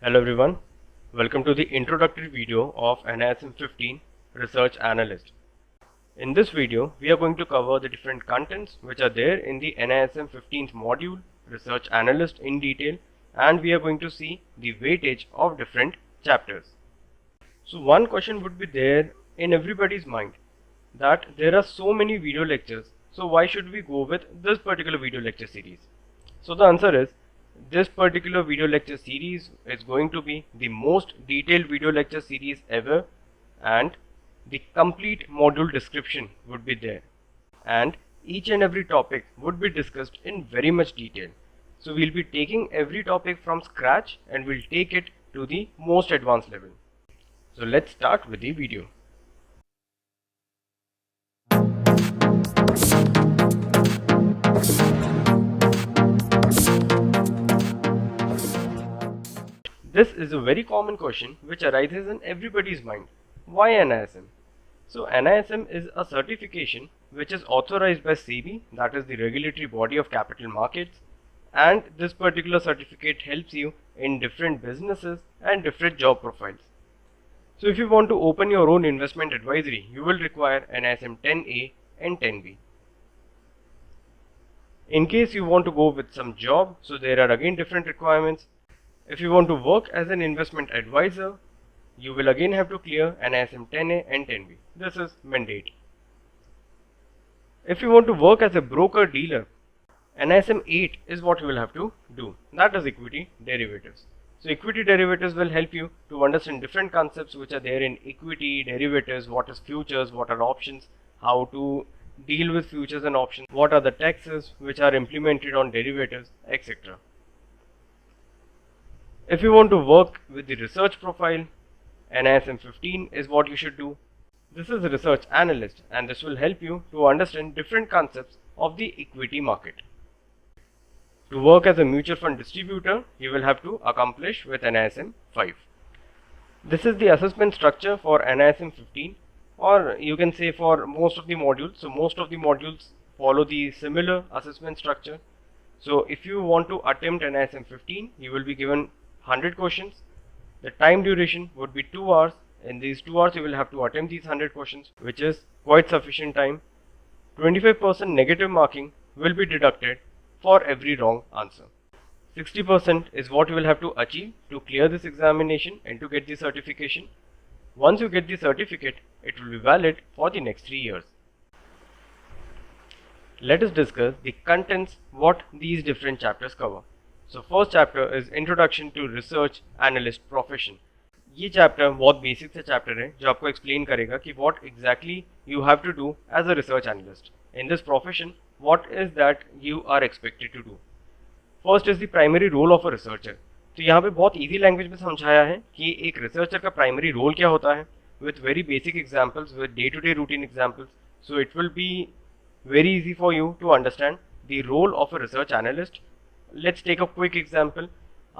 Hello everyone, welcome to the introductory video of NISM 15 Research Analyst. In this video, we are going to cover the different contents which are there in the NISM 15th module Research Analyst in detail, and we are going to see the weightage of different chapters. So one question would be there in everybody's mind that there are so many video lectures, so why should we go with this particular video lecture series? So the answer is, this particular video lecture series is going to be the most detailed video lecture series ever, and the complete module description would be there, and each and every topic would be discussed in very much detail. So we'll be taking every topic from scratch and we'll take it to the most advanced level. So let's start with the video. This is a very common question which arises in everybody's mind. Why NISM? So NISM is a certification which is authorized by SEBI, that is the regulatory body of capital markets, and this particular certificate helps you in different businesses and different job profiles. So if you want to open your own investment advisory, you will require NISM 10A and 10B. In case you want to go with some job, so there are again different requirements. If you want to work as an investment advisor, you will again have to clear NISM 10A and 10B. This is mandate. If you want to work as a broker dealer, NISM 8 is what you will have to do. That is equity derivatives. So equity derivatives will help you to understand different concepts which are there in equity derivatives, what is futures, what are options, how to deal with futures and options, what are the taxes which are implemented on derivatives, etc. If you want to work with the research profile, NISM 15 is what you should do. This is a research analyst, and this will help you to understand different concepts of the equity market. To work as a mutual fund distributor, you will have to accomplish with NISM 5. This is the assessment structure for NISM 15, or you can say for most of the modules. So most of the modules follow the similar assessment structure. So if you want to attempt NISM 15, you will be given 100 questions. The time duration would be 2 hours. In these 2 hours you will have to attempt these 100 questions, which is quite sufficient time. 25% negative marking will be deducted for every wrong answer. 60% is what you will have to achieve to clear this examination and to get the certification. Once you get the certificate, it will be valid for the next 3 years. Let us discuss the contents what these different chapters cover. So first chapter is Introduction to Research Analyst Profession. ये chapter बहुत basic सा chapter है जो आपको explain करेगा कि what exactly you have to do as a research analyst in this profession. What is that you are expected to do? First is the primary role of a researcher. तो यहाँ पे बहुत easy language में समझाया है कि एक researcher का प्राइमरी रोल क्या होता है, with very basic examples, with day-to-day routine examples. So it will be very easy for you to understand the role of a research analyst. Let's take a quick example.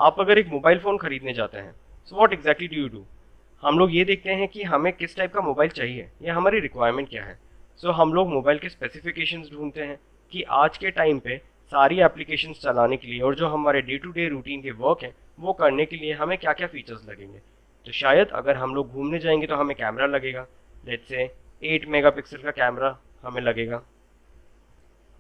आप अगर एक mobile phone खरीदने जाते हैं, so what exactly do you do? हम लोग ये देखते हैं कि हमें किस टाइप का मोबाइल चाहिए या हमारी रिक्वायरमेंट क्या है. So हम लोग मोबाइल के स्पेसिफिकेशंस ढूंढते हैं कि आज के टाइम पे सारी एप्लीकेशंस चलाने के लिए और जो हमारे डे टू डे रूटीन के वर्क हैं वो करने के लिए हमें क्या क्या फीचर्स लगेंगे. तो शायद अगर हम लोग घूमने जाएंगे तो हमें कैमरा लगेगा, लेट्स से 8 मेगापिक्सल का कैमरा हमें लगेगा.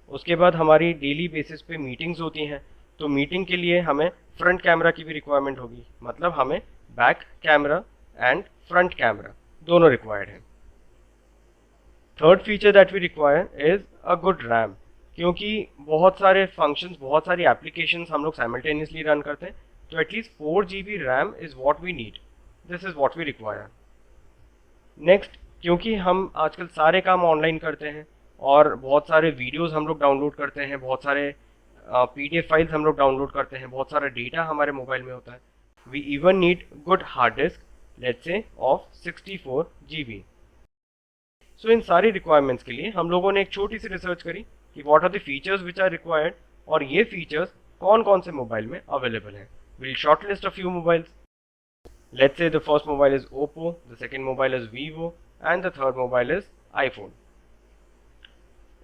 उसके बाद हमारी डेली बेसिस पे मीटिंग्स होती हैं, तो मीटिंग के लिए हमें फ्रंट कैमरा की भी रिक्वायरमेंट होगी, मतलब हमें back camera and front camera दोनों रिक्वायर्ड हैं. Third feature that we require is a good RAM, क्योंकि बहुत सारे फंक्शंस, बहुत सारी एप्लीकेशंस हम लोग साइमल्टेनियसली रन करते हैं, तो at least 4 GB RAM is what we need. This is what we require. Next, क्योंकि हम आजकल सारे काम ऑनलाइन करते हैं और बहुत सारे वीडियोस हम लोग डाउनलोड करते हैं, बहुत सारे PDF फाइल्स हम लोग डाउनलोड करते हैं, बहुत सारा डेटा हमारे मोबाइल में होता है. We even need good hard disk, let's say of 64 GB. So इन सारी रिक्वायरमेंट्स के लिए हम लोगों ने एक छोटी सी रिसर्च करी कि what are the features which are required, और ये फीचर्स कौन कौन से मोबाइल में अवेलेबल हैं. Will shortlist a few mobiles. Let's say the first mobile is Oppo, the second mobile is Vivo and the third mobile is iPhone.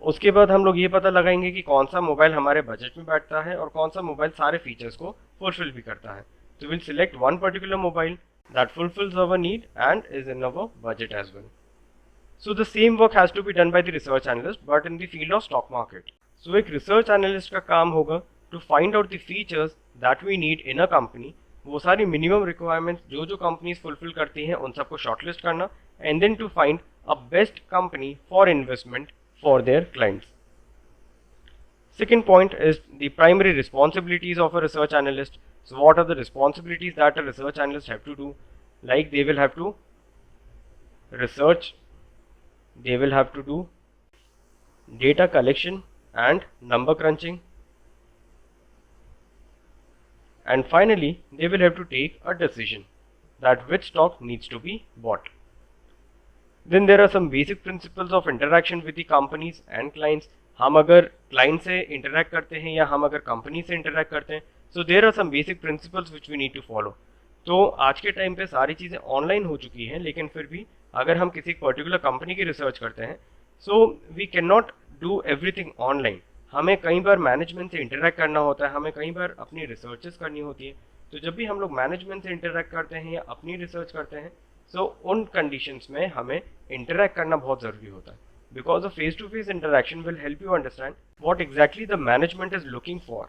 उसके बाद हम लोग ये पता लगाएंगे कि कौन सा मोबाइल हमारे बजट में बैठता है और कौन सा मोबाइल सारे फीचर्स को फुलफिल भी करता है. So we'll select one particular mobile that fulfills our need and is in our budget as well. So the same work has to be done by the research analyst but in the field of stock market. So एक research analyst का काम होगा to find out the features that we need in a company, वो सारी minimum requirements जो जो companies fulfill करती हैं उन सबको shortlist करना and then to find a best company for investment for their clients. Second point is the primary responsibilities of a research analyst. So what are the responsibilities that a research analyst have to do? Like they will have to research, they will have to do data collection and number crunching, and finally they will have to take a decision that which stock needs to be bought. Then there are some basic principles of interaction with the companies and clients. हम अगर client से interact करते हैं या हम अगर company से interact करते हैं, so there are some basic principles which we need to follow. तो आज के टाइम पे सारी चीज़ें ऑनलाइन हो चुकी हैं, लेकिन फिर भी अगर हम किसी पर्टिकुलर कंपनी की रिसर्च करते हैं, so we can not do everything online. हमें कई बार मैनेजमेंट से इंटरेक्ट करना होता है, हमें कई बार अपनी रिसर्चेस करनी होती है. तो जब भी हम लोग मैनेजमेंट से इंटरेक्ट करते हैं या अपनी रिसर्च करते हैं, सो उन कंडीशंस में हमें इंटरेक्ट करना बहुत ज़रूरी होता है, because a face-to-face interaction will help you understand what exactly the management is looking for.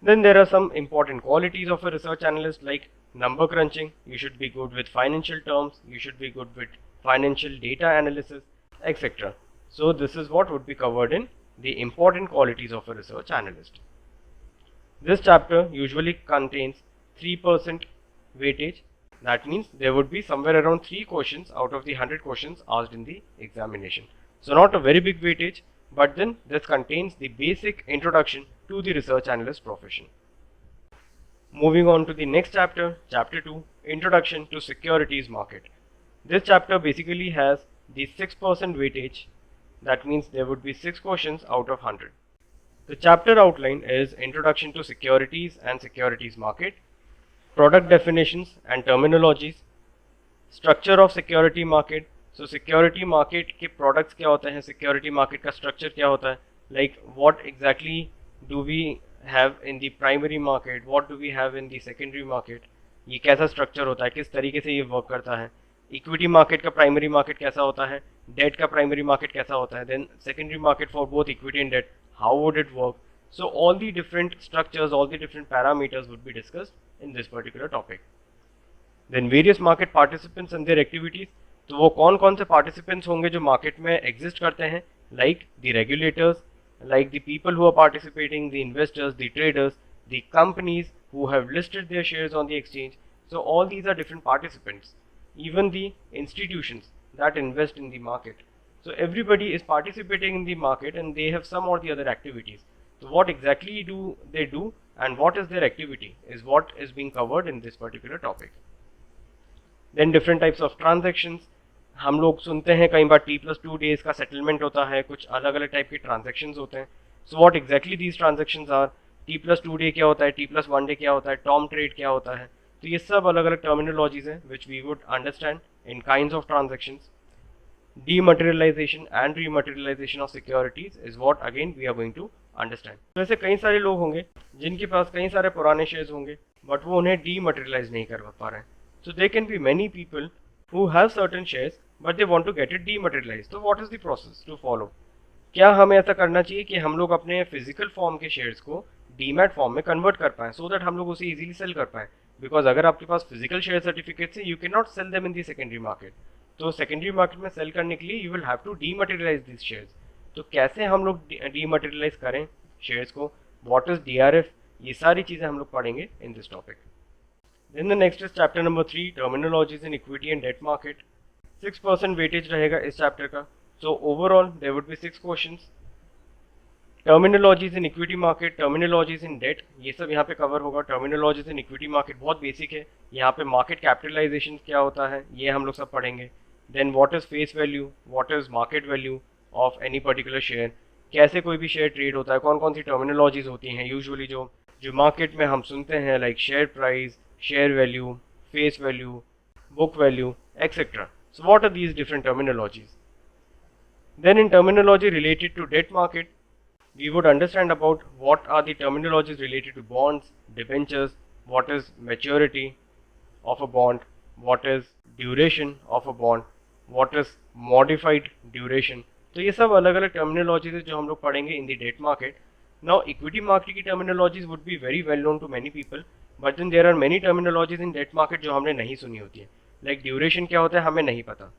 Then there are some important qualities of a research analyst like number crunching. You should be good with financial terms, you should be good with financial data analysis, etc. So this is what would be covered in the important qualities of a research analyst. This chapter usually contains 3% weightage. That means there would be somewhere around 3 questions out of the 100 questions asked in the examination. So not a very big weightage, but then this contains the basic introduction to the research analyst profession. Moving on to the next chapter, chapter 2, Introduction to Securities Market. This chapter basically has the 6% weightage. That means there would be 6 questions out of 100. The chapter outline is Introduction to Securities and Securities Market, product definitions and terminologies, structure of security market. So security market के products क्या होते हैं, security market का structure क्या होता है, like what exactly do we have in the primary market, what do we have in the secondary market, ये कैसा structure होता है, किस तरीके से ये work करता है, equity market का primary market कैसा होता है, debt का primary market कैसा होता है, then secondary market for both equity and debt, how would it work. So all the different structures, all the different parameters would be discussed in this particular topic. Then various market participants and their activities. तो वो कौन कौन से participants होंगे जो market में exist करते हैं, like the regulators, like the people who are participating, the investors, the traders, the companies who have listed their shares on the exchange. So all these are different participants, even the institutions that invest in the market. So everybody is participating in the market and they have some or the other activities. So what exactly do they do and what is their activity is what is being covered in this particular topic. Then different types of transactions. हम लोग सुनते हैं कई बार T+2 days का settlement होता है, कुछ अलग अलग टाइप के transactions होते हैं. So what exactly these transactions are? T+2 day क्या होता है, T+1 day क्या होता है, Tom trade क्या होता है. तो ये सब अलग अलग terminologies हैं which we would understand in kinds of transactions. Dematerialization and rematerialization of securities is what again we are going to understand. तो ऐसे कई सारे लोग होंगे जिनके पास कई सारे पुराने शेयर्स होंगे बट वो उन्हें डीमटेरियलाइज नहीं कर पा रहे हैं. So they can be many people who have certain shares but they want to get it dematerialize. तो what is the process to follow? क्या हमें ऐसा करना चाहिए कि हम लोग अपने फिजिकल फॉर्म के शेयर्स को डीमैट फॉर्म में कन्वर्ट कर पाएं सो दैट हम लोग उसे इजीली सेल कर पाएं. बिकॉज अगर आपके पास फिजिकल शेयर सर्टिफिकेट है, you can not sell them in the secondary market. तो सेकेंडरी मार्केट में सेल करने के लिए you will have to dematerialise this shares. तो कैसे हम लोग डीमटेरियलाइज करें शेयर्स को, व्हाट इज DRF, ये सारी चीज़ें हम लोग पढ़ेंगे in this topic. Then the next is chapter number 3, terminologies in equity and debt market. 6% weightage रहेगा इस चैप्टर का. So overall there would be 6 questions. Terminologies in equity market, terminologies in debt, ये सब यहाँ पे कवर होगा. Terminologies in equity market बहुत basic है. यहाँ पे मार्केट कैपिटलाइजेशन क्या होता है ये हम लोग सब पढ़ेंगे. Then what is face value, what is market value of any particular share, कैसे कोई भी शेयर ट्रेड होता है, कौन कौन सी टर्मिनोलॉजीज होती हैं यूजुअली जो मार्केट में हम सुनते हैं, like share price, share value, face value, book value, etcetera. So what are these different terminologies. Then in terminology related to debt market, we would understand about what are the terminologies related to bonds, debentures, what is maturity of a bond, what is duration of a bond, what is modified duration. तो ये सब अलग अलग terminologies है जो हम लोग पढ़ेंगे in the debt market. Now equity market की terminologies would be very well known to many people, but then there are many terminologies in debt market जो हमने नहीं सुनी होती है. Like duration क्या होता है हमें नहीं पता,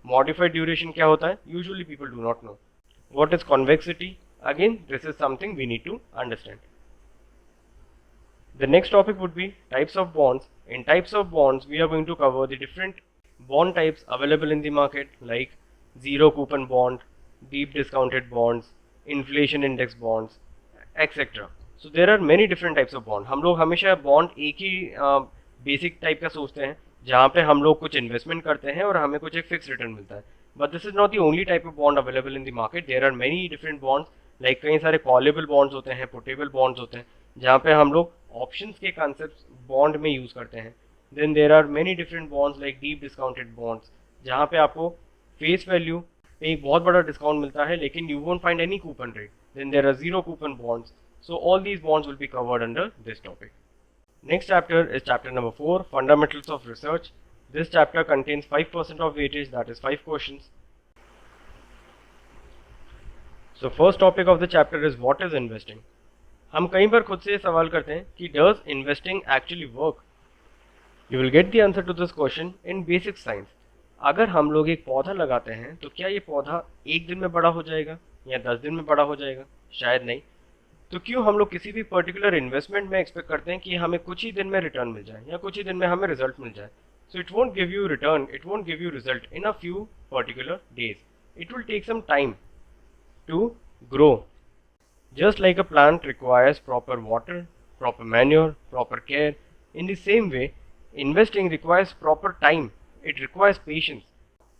modified duration क्या होता है usually people do not know. What is convexity? Again, this is something we need to understand. The next topic would be types of bonds. In types of bonds, we are going to cover the different bond types available in the market, like zero coupon bond, deep discounted bonds, inflation index bonds, etc. So there are many different types of bond. हम लोग हमेशा bond एक ही basic type का सोचते हैं जहाँ पे हम लोग कुछ इन्वेस्टमेंट करते हैं और हमें कुछ एक फिक्स रिटर्न मिलता है. But this is not the only type of bond available in the market. There are many different bonds, like कई सारे कॉलेबल बॉन्ड्स होते हैं, पुटेबल बॉन्ड्स होते हैं, जहाँ पे हम लोग ऑप्शंस के कॉन्सेप्ट बॉन्ड में यूज करते हैं. Then there are many different bonds like deep discounted bonds, जहाँ पे आपको फेस वैल्यू पे एक बहुत बड़ा डिस्काउंट मिलता है लेकिन you won't find any coupon rate. Then there are zero coupon bonds. So all these bonds will be covered under this topic. Next chapter is chapter number 4, Fundamentals of Research. This chapter contains 5% of weightage, that is 5 questions. So first topic of the chapter is what is investing. हम कई बार खुद से ये सवाल करते हैं कि does investing actually work? You will get the answer to this question in basic science. अगर हम लोग एक पौधा लगाते हैं तो क्या ये पौधा एक दिन में बड़ा हो जाएगा या 10 दिन में बड़ा हो जाएगा? शायद नहीं. तो क्यों हम लोग किसी भी पर्टिकुलर इन्वेस्टमेंट में एक्सपेक्ट करते हैं कि हमें कुछ ही दिन में रिटर्न मिल जाए या कुछ ही दिन में हमें रिजल्ट मिल जाए? So it won't give you return, it won't give you result in a few particular days. It will take some time to grow. Just like a plant requires proper water, proper manure, proper care, in the same way, investing requires proper time. It requires patience.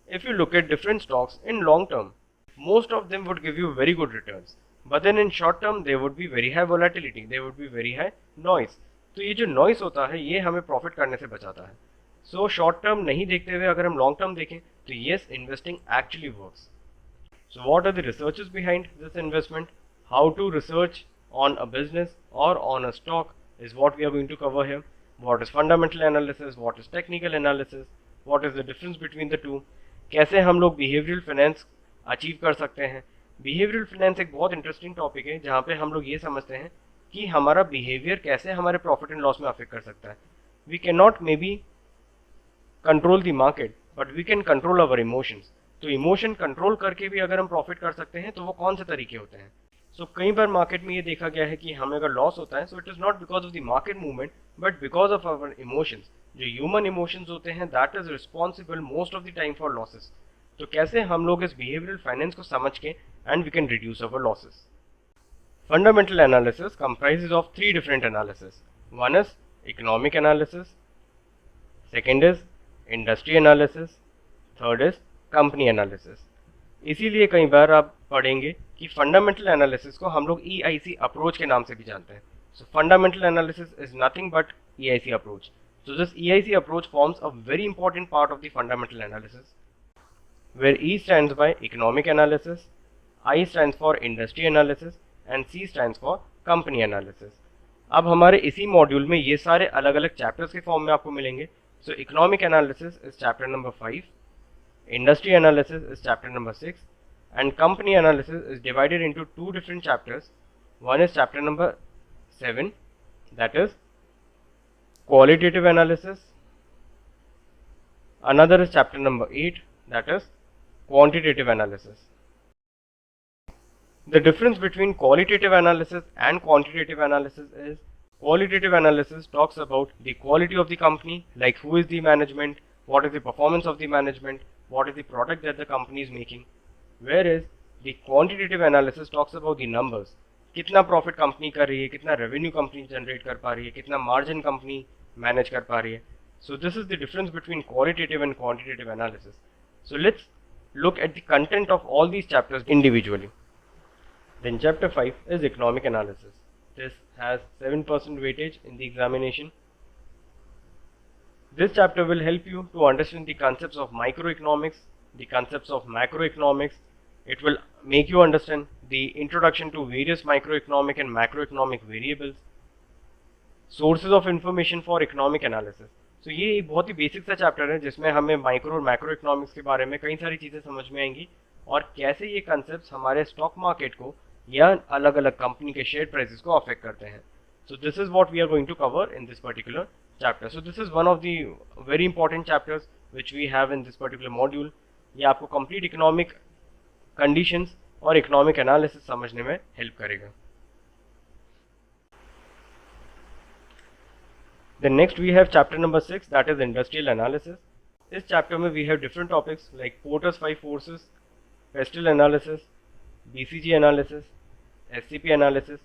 If you look at different stocks in long term, most of them would give you very good returns. But then in short term, there would be very high volatility, there would be very high noise. तो ये जो noise होता है ये हमें profit करने से बचाता है. So short term नहीं देखते हुए अगर हम long term देखें तो yes, investing actually works. So what are the researches behind this investment? How to research on a business or on a stock is what we are going to cover here. What is fundamental analysis? What is technical analysis? What is the difference between the two? कैसे हम लोग behavioral finance achieve कर सकते हैं? Behavioural finance एक बहुत interesting topic है जहाँ पे हम लोग ये समझते हैं कि हमारा बिहेवियर कैसे हमारे प्रॉफिट एंड लॉस में अफेक्ट कर सकता है. We can not maybe control the market but we can control our emotions. तो इमोशन कंट्रोल करके भी अगर हम प्रॉफिट कर सकते हैं तो वो कौन से तरीके होते हैं? सो कई बार मार्केट में ये देखा गया है कि हमें अगर लॉस होता है so it is not because of the market movement but because of our emotions. जो ह्यूमन इमोशंस होते हैं that is responsible most of the time for losses. तो कैसे हम लोग इस बिहेवियरल फाइनेंस को समझ के and we can reduce our losses. Fundamental analysis comprises of 3 different analysis. One is economic analysis, second is industry analysis, third is company analysis. इसीलिए कई बार आप पढ़ेंगे कि फंडामेंटल एनालिसिस को हम लोग EIC अप्रोच के नाम से भी जानते हैं. सो fundamental analysis is nothing but EIC approach. So this EIC approach forms a very important part of the fundamental analysis, where E stands by economic analysis, I stands for industry analysis and C stands for company analysis. अब हमारे इसी module में ये सारे अलग अलग chapters के form में आपको मिलेंगे. सो economic analysis is chapter number 5, industry analysis is chapter number 6 and company analysis is divided into 2 different chapters. One is chapter number 7, that is qualitative analysis. Another is chapter number 8, that is quantitative analysis. The difference between qualitative analysis and quantitative analysis is qualitative analysis talks about the quality of the company, like who is the management, what is the performance of the management, what is the product that the company is making, whereas the quantitative analysis talks about the numbers. कितना profit company कर रही है, कितना revenue company generate कर पा रही है, कितना मार्जिन कंपनी मैनेज कर पा रही है. So this is the difference between qualitative and quantitative analysis. So let's look at the content of all these chapters individually. Then chapter 5 is economic analysis. This has 7% weightage in the examination. This chapter will help you to understand the concepts of microeconomics, the concepts of macroeconomics, It will make you understand the introduction to various microeconomic and macroeconomic variables, sources of information for economic analysis. So ये एक बहुत ही basic सा chapter है जिसमें हमें micro और macro economics के बारे में कई सारी चीज़ें समझ में आएंगी और कैसे ये कंसेप्ट हमारे स्टॉक मार्केट को या अलग अलग कंपनी के शेयर प्राइसेस को अफेक्ट करते हैं. So this is what we are going to cover in this particular chapter. So this is one of the very important chapters which we have in this particular module. ये आपको complete economic conditions और economic analysis समझने में help करेगा. Then next we have chapter number 6, that is industrial analysis. इस chapter में we have different topics like Porter's 5 forces, Pestle analysis, BCG analysis, SCP analysis.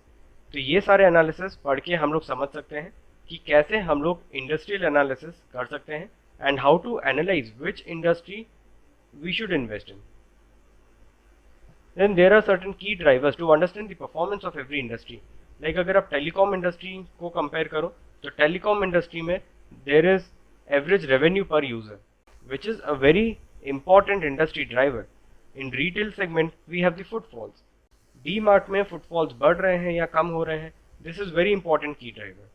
तो ये सारे एनालिसिस पढ़ के हम लोग समझ सकते हैं कि कैसे हम लोग इंडस्ट्रियल एनालिसिस कर सकते हैं and how to analyse which industry we should invest in. Then there are certain key drivers to understand the performance of every industry. Like अगर आप टेलीकॉम इंडस्ट्री को कंपेयर करो तो टेलीकॉम इंडस्ट्री में there is average revenue per user which is a very important industry driver. In retail segment we have the footfalls. D Mart में footfalls बढ़ रहे हैं या कम हो रहे हैं, this is very important key driver.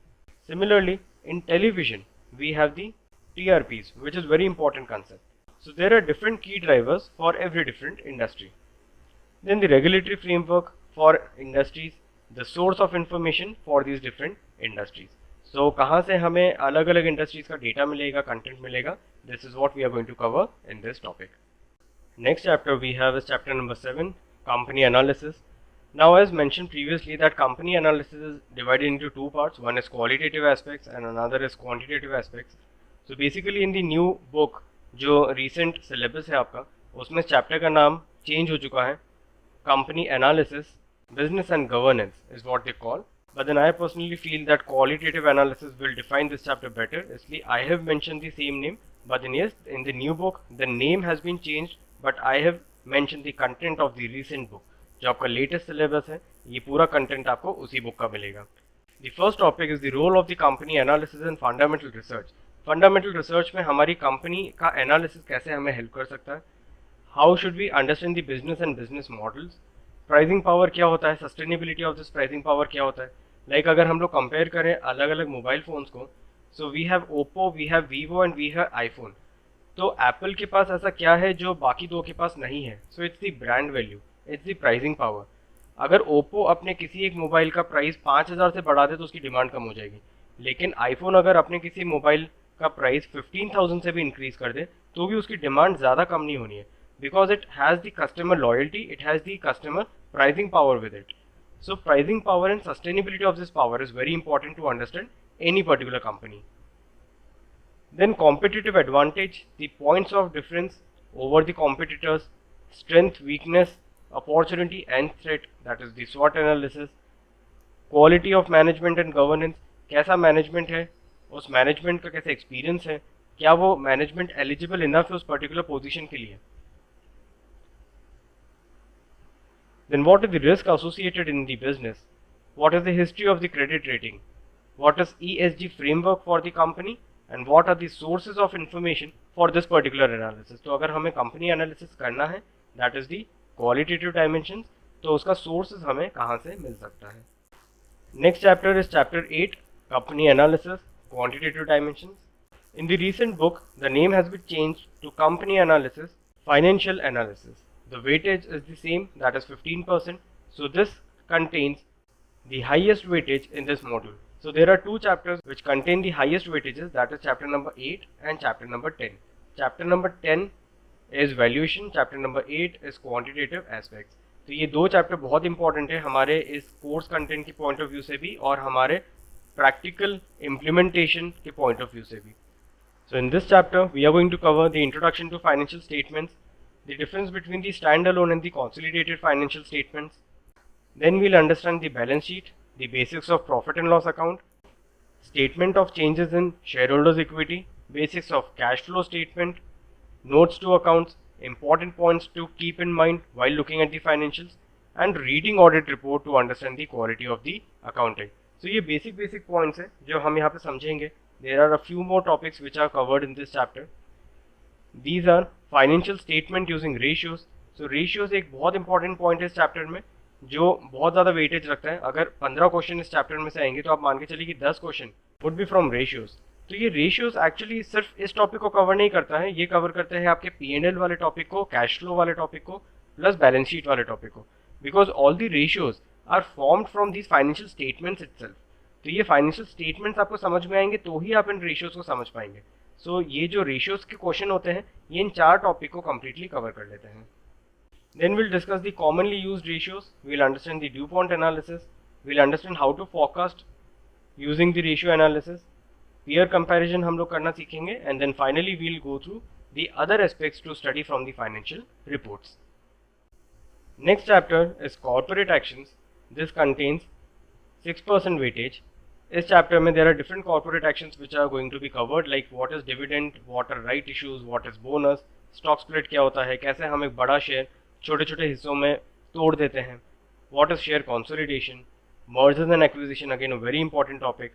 Similarly in television we have the TRPs which is very important concept. So there are different key drivers for every different industry. Then the regulatory framework for industries, the source of information for these different industries. So कहाँ से हमें अलग अलग industries का data मिलेगा, content मिलेगा, this is what we are going to cover in this topic. Next chapter we have is chapter number 7, company analysis. Now as mentioned previously that company analysis is divided into two parts. One is qualitative aspects and another is quantitative aspects. So basically in the new book जो recent syllabus है आपका उसमें chapter का नाम change हो चुका है. Company analysis, business and governance is what they call. But then I personally feel that qualitative analysis will define this chapter better. इसलिए I have mentioned the same name. But then yes, in the new book the name has been changed. But I have mentioned the content of the recent book. जो आपका latest syllabus है ये पूरा content आपको उसी book का मिलेगा. The first topic is the role of the company analysis and fundamental research. Fundamental research में हमारी कंपनी का एनालिसिस कैसे हमें हेल्प कर सकता है. How should we understand the business and business models. Pricing power क्या होता है, sustainability of this pricing power क्या होता है. लाइक अगर हम लोग कंपेयर करें अलग अलग मोबाइल फोन्स को, so we have Oppo, we have Vivo and we have iPhone. तो एप्पल के पास ऐसा क्या है जो बाकी दो के पास नहीं है. So it's the brand value, it's the pricing power. अगर ओप्पो अपने किसी एक मोबाइल का प्राइस 5000 से बढ़ा दे तो उसकी डिमांड कम हो जाएगी. लेकिन आईफोन अगर अपने किसी मोबाइल का प्राइस 15000 से भी इंक्रीज कर दे तो भी उसकी डिमांड ज़्यादा कम नहीं होनी है. Because it has the customer loyalty, it has the customer pricing power with it. So pricing power and sustainability of this power is very important to understand any particular company. Then competitive advantage, the points of difference over the competitors, strength, weakness, opportunity and threat, that is the SWOT analysis. Quality of management and governance, कैसा management है, उस management का कैसा experience है, क्या वो management eligible enough है उस पर्टिकुलर पोजीशन के लिए. Then what is the risk associated in the business? What is the history of the credit rating? What is ESG framework for the company? And what are the sources of information for this particular analysis? तो अगर हमें company analysis करना है, that is the qualitative dimensions, तो उसका sources हमें कहाँ से मिल सकता है. Next chapter is chapter 8, company analysis, quantitative dimensions. In the recent book, the name has been changed to company analysis, financial analysis. The weightage is the same, that is 15%. So this contains the highest weightage in this module. So there are two chapters which contain the highest weightages, that is chapter number 8 and chapter number 10. Chapter number 10 is valuation, chapter number 8 is quantitative aspects. तो ये दो chapter बहुत important है हमारे इस course content के point of view से भी और हमारे प्रैक्टिकल इम्प्लीमेंटेशन के पॉइंट ऑफ व्यू से भी. So in this chapter we are going to cover the introduction to financial statements, the difference between the standalone and the consolidated financial statements. Then we'll understand the balance sheet, the basics of profit and loss account, statement of changes in shareholders equity, basics of cash flow statement, notes to accounts, important points to keep in mind while looking at the financials, and reading audit report to understand the quality of the accounting. So ये basic points है जो हम यहाँ पे समझेंगे. There are a few more topics which are covered in this chapter. These are financial statement using ratios. So ratios एक बहुत important point है इस चैप्टर में जो बहुत ज़्यादा वेटेज रखता है। अगर 15 क्वेश्चन इस चैप्टर में से आएंगे तो आप मान के चलिए कि 10 question would be from ratios. तो ये रेशियोज एक्चुअली सिर्फ इस टॉपिक को कवर नहीं करता है, ये कवर करते हैं आपके P&L वाले टॉपिक को, कैश फ्लो वाले टॉपिक को, प्लस बैलेंस शीट वाले टॉपिक को, because all the ratios are formed from these financial statements itself. तो ये फाइनेंशियल स्टेटमेंट्स आपको समझ में आएंगे तो ही आप इन रेशियोज को समझ पाएंगे। सो ये जो रेशियोज के क्वेश्चन होते हैं ये इन 4 टॉपिक को कंप्लीटली कवर कर लेते हैं। Then we'll discuss the commonly used ratios, we'll understand the DuPont analysis, we'll understand how to forecast using the ratio analysis, peer comparison हम लोग करना सीखेंगे, and then finally we'll go through the other aspects to study from the financial reports. Next chapter is corporate actions. This contains 6% weightage. इस chapter में there are different corporate actions which are going to be covered, like what is dividend, what are right issues, what is bonus, stock split क्या होता है, कैसे हम एक बड़ा share छोटे छोटे हिस्सों में तोड़ देते हैं, what is share consolidation, mergers and acquisition, again a very important topic,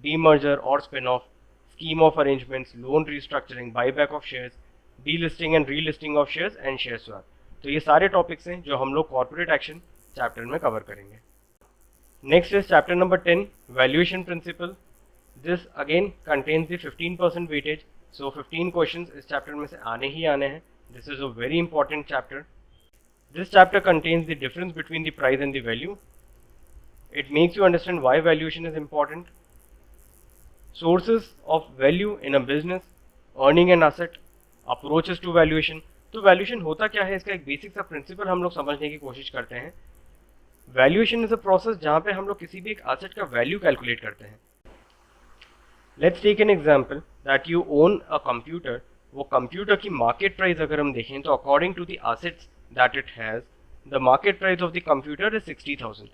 demerger or spin-off, scheme of arrangements, loan restructuring, buyback of shares, delisting and relisting of shares and share swap. तो ये सारे topics हैं जो हम लोग corporate action chapter में cover करेंगे। Next is chapter number 10, valuation principle. This again contains the 15% weightage, so 15 questions इस चैप्टर में से आने ही आने हैं। This is a very important chapter. This chapter contains the difference between the price and the value. It makes you understand why valuation is important. Sources of value in a business, earning an asset, approaches to valuation. तो valuation होता क्या है, इसका एक basic सा principal हम लोग समझने की कोशिश करते हैं। Valuation is a process जहाँ पे हम लोग किसी भी एक asset का value calculate करते हैं। Let's take an example that you own a computer. वो कंप्यूटर की मार्केट प्राइस अगर हम देखें तो according to the assets that it has, the market price of the computer is 60,000.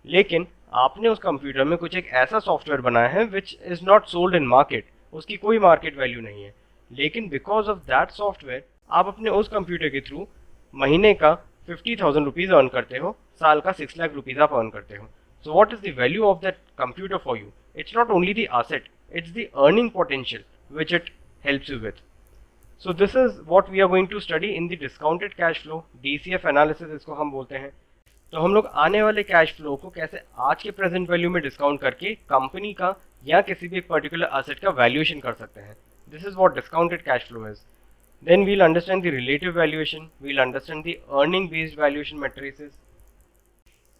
लेकिन आपने उस कंप्यूटर में कुछ एक ऐसा सॉफ्टवेयर बनाया है which is not sold in market, उसकी कोई मार्केट वैल्यू नहीं है, लेकिन बिकॉज ऑफ दैट सॉफ्टवेयर आप अपने उस कंप्यूटर के थ्रू महीने का 50,000 रुपीज़ अर्न करते हो, साल का 6 लाख रुपीज़ आप अर्न करते हो। So what is the value of that computer for you? It's not only the asset, it's the earning potential which it helps you with. So this is what we are going to study in the discounted cash flow, DCF analysis इसको हम बोलते हैं। तो हम लोग आने वाले cash flow को कैसे आज के प्रेजेंट वैल्यू में डिस्काउंट करके कंपनी का या किसी भी एक पर्टिकुलर एसेट का वैल्यूएशन कर सकते हैं। This is what discounted cash flow is. Then we'll understand the relative valuation, we'll understand the earning based valuation matrices,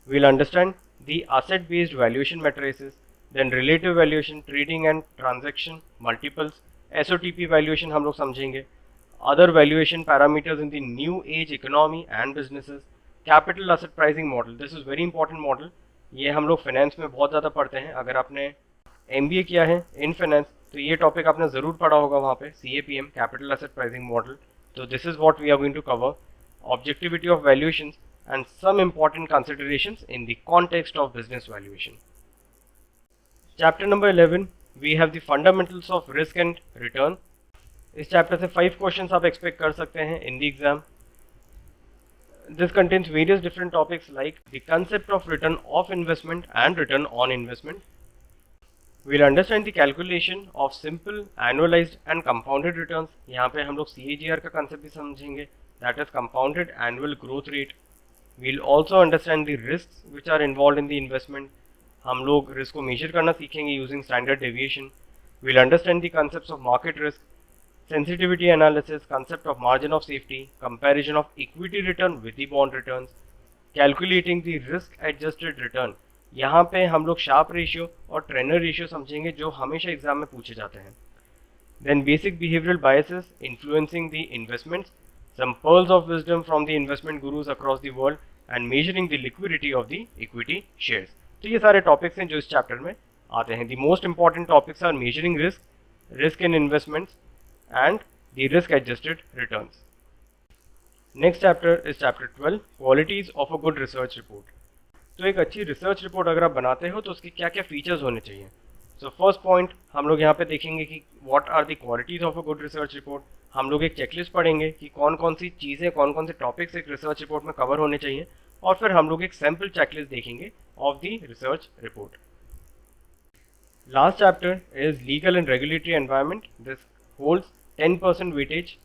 we'll understand the asset based valuation matrices, then relative valuation, trading and transaction multiples, SOTP valuation हम लोग समझेंगे, other valuation parameters in the new age economy and businesses, capital asset pricing model. This is very important model, ये हम लोग finance में बहुत ज़्यादा पढ़ते हैं। अगर आपने MBA किया है इन फाइनेंस तो ये टॉपिक आपने ज़रूर पढ़ा होगा वहाँ पे, CAPM, capital asset pricing model. तो this is what we are going to cover, objectivity of valuations and some important considerations in the context of business valuation. Chapter number 11, we have the fundamentals of risk and return. इस chapter से 5 questions आप expect कर सकते हैं in the exam. This contains various different topics like the concept of return of investment and return on investment. We'll understand the calculation of simple annualised and compounded returns. यहाँ पे हम लोग CAGR का concept भी समझेंगे, that is compounded annual growth rate. We'll also understand the risk which are involve in the investment. हम लोग risk को मेजर करना सीखेंगे using standard deviation. We'll understand the concepts of market risk, sensitivity analysis, concept of margin of safety, comparison of equity return with the bond returns, calculating the risk adjusted return। यहाँ पे हम लोग Sharpe ratio और trainer ratio समझेंगे जो हमेशा exam में पूछे जाते हैं। Then basic behavioral biases influencing the investments, some pearls of wisdom from the investment gurus across the world and measuring the liquidity of the equity shares। तो ये सारे टॉपिक्स हैं जो इस चैप्टर में आते हैं। The most important topics are measuring risk, risk in investments and the risk adjusted returns. Next chapter is chapter 12, qualities of a good research report। तो एक अच्छी रिसर्च रिपोर्ट अगर आप बनाते हो तो उसके क्या क्या फीचर्स होने चाहिए। सो फर्स्ट पॉइंट हम लोग यहाँ पे देखेंगे कि what are the qualities of a good research report. हम लोग एक चेकलिस्ट पढ़ेंगे कि कौन कौन सी चीज़ें, कौन कौन से टॉपिक्स एक रिसर्च रिपोर्ट में कवर होने चाहिए, और फिर हम लोग एक सैम्पल चेकलिस्ट देखेंगे of the research report. Last chapter is legal and regulatory environment. This holds 10% weightage.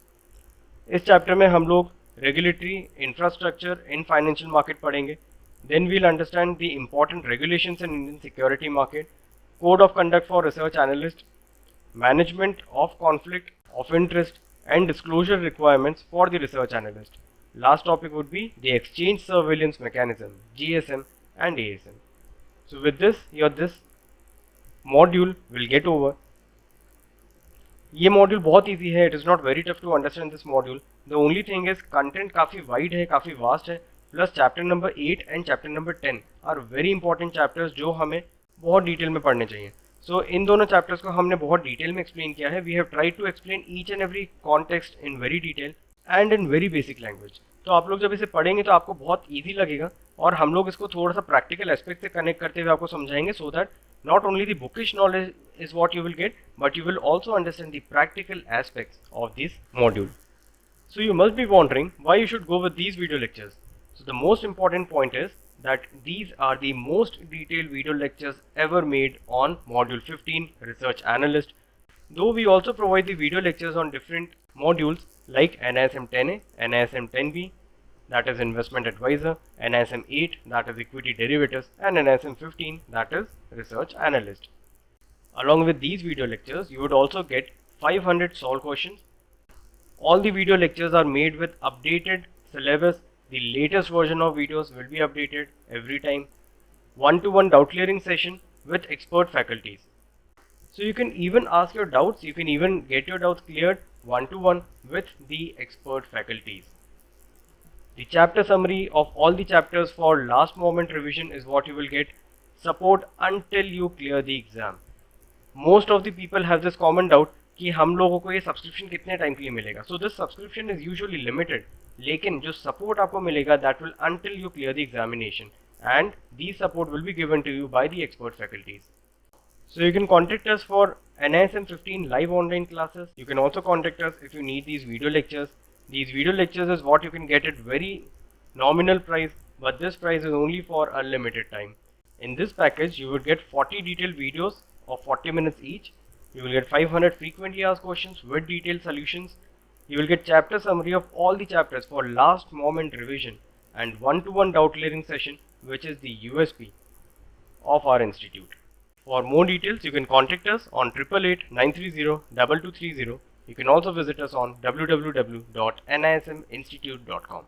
इस चैप्टर में हम लोग regulatory infrastructure in financial market पढ़ेंगे. Then we'll understand the important regulations in Indian security market, code of conduct for research analyst, management of conflict of interest and disclosure requirements for the research analyst. Last topic would be the exchange surveillance mechanism, GSM and ASM. So with this, this module will get over. ये module बहुत easy है. It is not very tough to understand this module. The only thing is content काफ़ी wide है, काफ़ी vast है. Plus chapter number 8 and chapter number 10 are very important chapters जो हमें बहुत डिटेल में पढ़ने चाहिए. सो इन दोनों चैप्टर्स को हमने बहुत डिटेल में एक्सप्लेन किया है. We have tried to explain each and every context in very detail and in very basic language. तो आप लोग जब इसे पढ़ेंगे तो आपको बहुत ईजी लगेगा और हम लोग इसको थोड़ा सा प्रैक्टिकल एस्पेक्ट से कनेक्ट करते हुए आपको समझाएंगे, so that not only the bookish knowledge is what you will get, but you will also understand the practical aspects of this module. So you must be wondering why you should go with these video lectures. So the most important point is that these are the most detailed video lectures ever made on module 15 research analyst. Though we also provide the video lectures on different modules like NISM 10A, NISM 10B, that is investment advisor, NISM 8 that is equity derivatives, and NISM 15 that is research analyst. Along with these video lectures, you would also get 500 solved questions. All the video lectures are made with updated syllabus. The latest version of videos will be updated every time. One-to-one doubt clearing session with expert faculties. So you can even ask your doubts, you can even get your doubts cleared one-to-one with the expert faculties. The chapter summary of all the chapters for last moment revision is what you will get. Support until you clear the exam. Most of the people have this common doubt कि हम लोगों को ये subscription कितने time के लिए मिलेगा. So this subscription is usually limited, लेकिन जो support आपको मिलेगा that will until you clear the examination, and these support will be given to you by the expert faculties. So you can contact us for NISM 15 live online classes. You can also contact us if you need these video lectures. These video lectures is what you can get at very nominal price, but this price is only for unlimited time. In this package, you will get 40 detailed videos of 40 minutes each. You will get 500 frequently asked questions with detailed solutions. You will get chapter summary of all the chapters for last moment revision and one-to-one doubt clearing session, which is the USP of our institute. For more details, you can contact us on 888-930-2230. You can also visit us on www.nisminstitute.com.